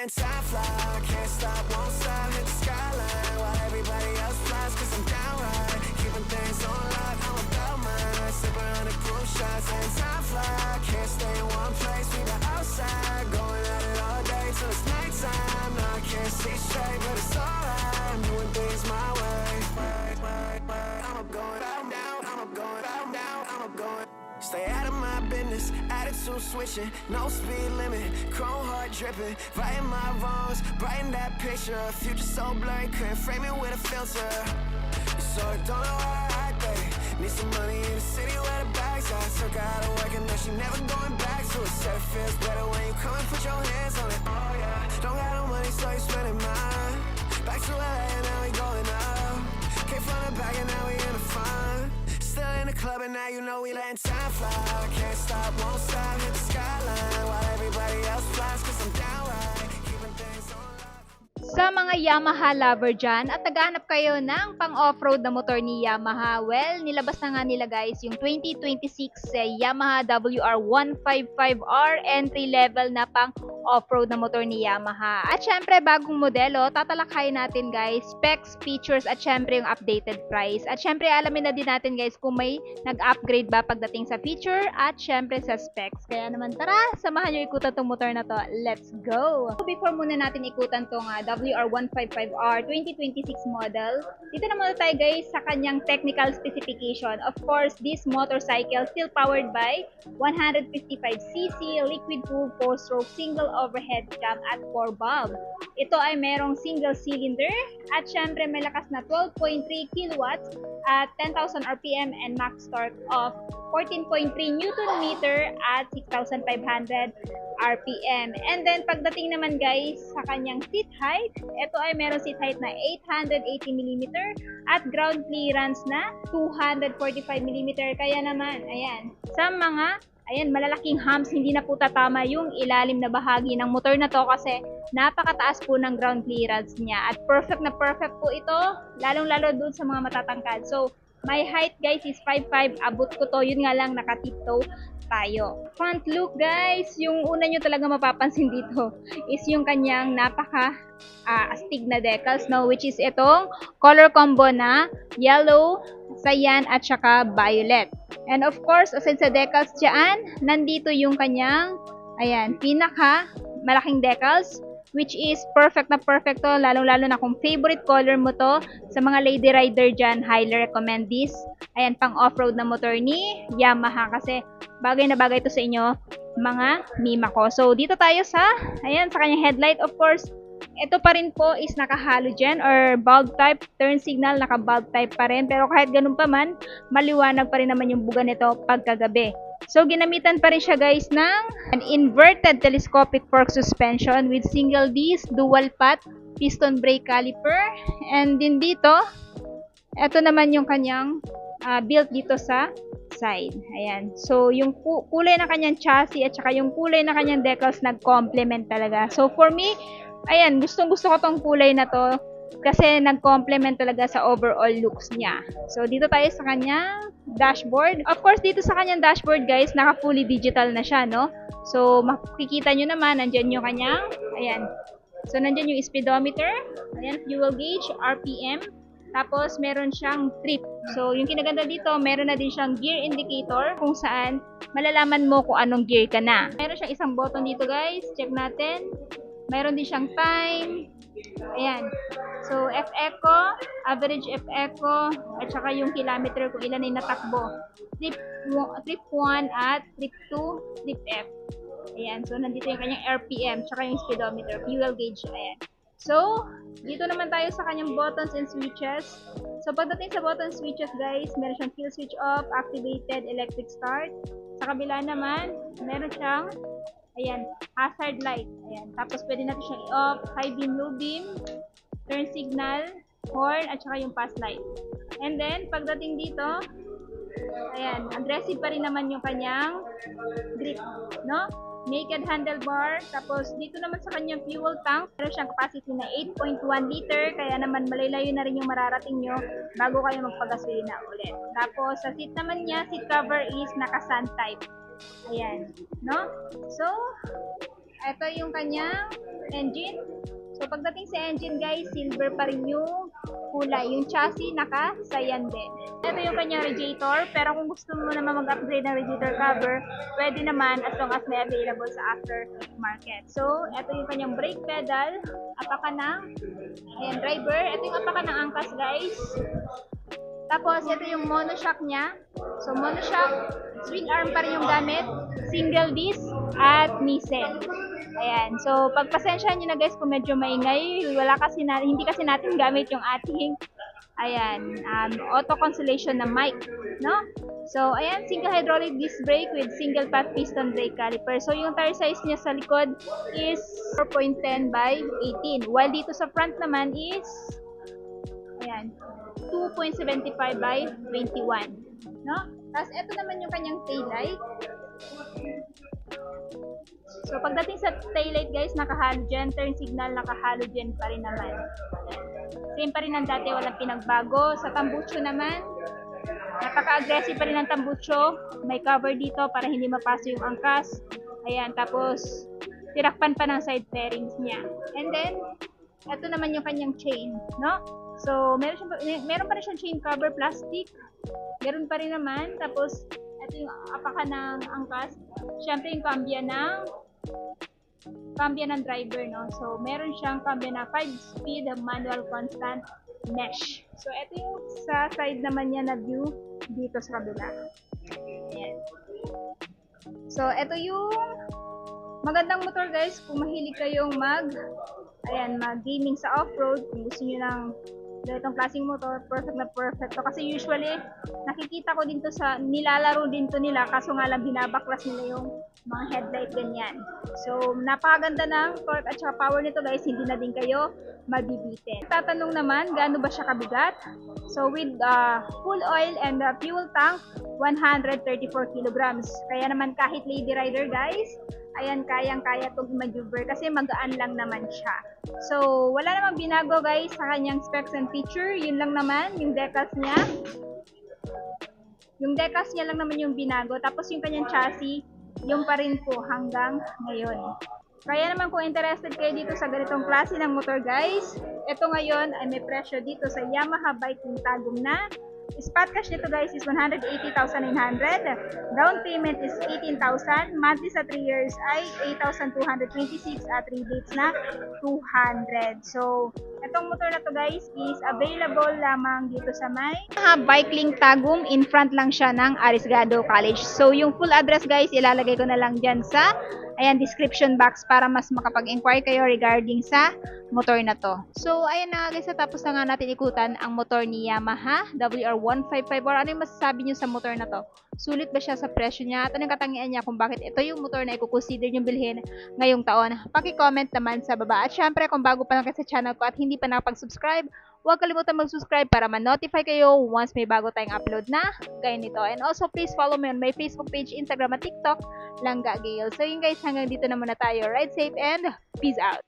letting time fly. Can't stop, won't stop, hit the skyline while everybody else flies, cause I'm down right. Keeping things on lock, I'm about mine. Sipping 100 proof shots, letting time fly. Can't stay in one place, we the outside. Going at it all day till it's nighttime. No, I can't see straight, but it's alright. I'm doing things my way. I'm up going out now, I'm up going out now, I'm up going. Stay out of my business, attitude switching, no speed limit, chrome heart dripping, righting my wrongs, brighten that picture, future so blurry, couldn't frame it with a filter. So I don't know why I act, babe. Need some money in the city where the bags are. Took her out of work and now she never going back to it. Said it feels better when you come and put your hands on it. Oh yeah, don't got no money so you spending mine. Back to LA and now we going up. Came from the back and now we in the front. Still in the club and now you know we letting time fly. Can't stop, won't stop, hit the skyline while everybody else flies, cause I'm down right. Keeping things on lock. Sa mga Yamaha lover dyan at naghahanap kayo ng pang-offroad na motor ni Yamaha, well, nilabas na nga nila guys yung 2026 Yamaha WR155R entry-level na pang-offroad na motor ni Yamaha. At syempre, bagong modelo, tatalakayin natin guys, specs, features, at syempre yung updated price. At syempre, alamin na din natin guys kung may nag-upgrade ba pagdating sa feature at syempre sa specs. Kaya naman tara, samahan nyo ikutan tong motor na to. Let's go! So, before muna natin ikutan tong WR155R 2026 model, dito na muna tayo guys sa kanyang technical specification. Of course, this motorcycle still powered by 155cc liquid-cooled 4-stroke single overhead cam at 4 valve. Ito ay merong single cylinder at syempre may lakas na 12.3 kilowatts at 10,000 RPM and max torque of 14.3 Newton meter at 6,500 RPM. And then pagdating naman guys sa kanyang seat height, ito ay meron seat height na 880mm at ground clearance na 245mm. Kaya naman, ayan, sa mga malalaking humps, hindi na po tatama yung ilalim na bahagi ng motor na to kasi napakataas po ng ground clearance niya. At perfect na perfect po ito, lalong-lalo dun sa mga matatangkad. So, my height guys is 5'5", abot ko to, yun nga lang naka-tiptoe tayo. Front look guys, yung una nyo talaga mapapansin dito is yung kanyang napaka astig na decals, no, which is itong color combo na yellow, cyan at saka violet. And of course, aside sa decals dyan, nandito yung kanyang pinaka malaking decals, which is perfect na perfect to, lalong-lalo na kung favorite color mo to sa mga lady rider dyan, highly recommend this. Ayan, pang off-road na motor ni Yamaha kasi bagay na bagay to sa inyo, mga mima ko. So, dito tayo sa kanyang headlight. Of course, ito pa rin po is naka-halogen or bulb type, turn signal, naka-bulb type pa rin. Pero kahit ganun pa man, maliwanag pa rin naman yung buga nito pagkagabi. So, ginamitan pa rin siya guys ng an inverted telescopic fork suspension with single disc, dual path, piston brake caliper. And din dito, ito naman yung kanyang built dito sa side. Ayan. So, yung kulay na kanyang chassis at saka yung kulay na kanyang decals nag-complement talaga. So, for me, ayan, gustong-gusto ko tong kulay na to kasi nag-complement talaga sa overall looks niya. So, dito tayo sa kanyang dashboard. Of course, dito sa kanyang dashboard, guys, naka-fully digital na siya, no? So, makikita nyo naman, nandyan yung kanyang, So, nandyan yung speedometer, fuel gauge, RPM, tapos meron siyang trip. So, yung kinaganda dito, meron na din siyang gear indicator kung saan malalaman mo kung anong gear ka na. Meron siyang isang button dito, guys. Check natin. Meron din siyang time. Ayan. So, F-Eco, average F-Eco, at saka yung kilometer kung ilan ay natakbo. Trip 1 at trip 2, trip F. Ayan. So, nandito yung kanyang RPM, tsaka yung speedometer, fuel gauge. Ayan. So, dito naman tayo sa kanyang buttons and switches. So, pagdating sa button switches, guys, meron siyang kill switch off, activated electric start. Sa kabila naman, meron siyang hazard light. Ayan. Tapos, pwede natin siyang i-off, high beam, low beam, turn signal, horn, at saka yung pass light. And then, pagdating dito, aggressive pa rin naman yung kanyang grip, no? Naked handlebar. Tapos, dito naman sa kanyang fuel tank, meron siyang capacity na 8.1 liter, kaya naman malalayo na rin yung mararating nyo bago kayo magpagasolina ulit. Tapos, sa seat naman niya, seat cover is naka-sun type. Ayan, no? So, Ito yung kanyang engine. So, pagdating sa engine guys, silver pa rin yung kulay. Yung chassis, naka-cyan din. Ito yung kanyang radiator. Pero kung gusto mo naman mag-upgrade ng radiator cover, pwede naman as long as may available sa aftermarket. So, ito yung kanyang brake pedal. Apakan ng driver. Ito yung apakan ng angkas guys. Tapos, ito yung monoshock niya. So, monoshock, swing arm pa rin yung gamit. Single disc at Nissan. Ayan. So, pagpasensyahan nyo na guys kung medyo maingay. Hindi kasi natin gamit yung ating auto consolation na mic. No? So, ayan. Single hydraulic disc brake with single path piston brake caliper. So, yung tire size niya sa likod is 4.10 by 18. While dito sa front naman is 2.75 by 21. No? Tapos, ito naman yung kanyang taillight. So, pagdating sa taillight guys, naka-halogen. Turn signal, naka-halogen pa rin naman. Same pa rin ang dati, walang pinagbago. Sa tambucho naman, napaka-aggressive pa rin ang tambucho. May cover dito para hindi mapasok yung angkas. Ayan, tapos, tirakpan pa ng side fairings niya. And then, ito naman yung kanyang chain, no? So, meron pa rin siyang chain cover plastic. Meron pa rin naman. Tapos, ito yung apakan ng angkas. Siyempre, yung cambia ng driver, no? So, meron siyang cambia na 5-speed manual constant mesh. So, ito yung sa side naman niya na view dito sa kabila. Ayan. So, ito yung magandang motor guys. Kung mahilig kayong mag-gaming sa off-road, kung gusto nyo ng ganitong klaseng motor, perfect na perfect. So, kasi usually, nakikita ko dito nilalaro dito nila, kaso nga lang binabaklas nila yung mga headlight ganyan. So, napakaganda ng torque at saka power nito guys, hindi na din kayo mabibitin. Tatanong naman, gaano ba siya kabigat? So, with full oil and fuel tank, 134 kilograms. Kaya naman kahit lady rider guys, ayan, kayang-kaya itong maneuver kasi magaan lang naman siya. So, wala namang binago guys sa kanyang specs and feature. Yun lang naman, yung decals niya. Yung decals niya lang naman yung binago. Tapos yung kanyang chassis, yung pa rin po hanggang ngayon. Kaya naman kung interested kayo dito sa ganitong klase ng motor guys, ito ngayon ay may presyo dito sa Yamaha Viking Tagum na spot cash nito guys is 180,900. Down payment is 18,000. Monthly sa 3 years ay 8,226 at rebates na 200. So, itong motor na to guys is available lamang dito sa may Bike Link Tagum. In front lang siya ng Arriesgado College. So, yung full address guys, ilalagay ko na lang dyan sa description box para mas makapag-inquire kayo regarding sa motor na to. So, ayan na guys, tapos na nga natin ikutan ang motor ni Yamaha WR155R. Ano yung masasabi nyo sa motor na to? Sulit ba siya sa presyo niya? At anong katangian niya kung bakit ito yung motor na i-consider nyo bilhin ngayong taon? Paki-comment naman sa baba. At syempre, kung bago pa lang kayo sa channel ko at hindi pa nakapag-subscribe, huwag kalimutan mag-subscribe para ma-notify kayo once may bago tayong upload na gaya nito. And also, please follow me on my Facebook page, Instagram at TikTok, Langga Gale. So yun guys, hanggang dito na muna tayo. Ride safe and peace out!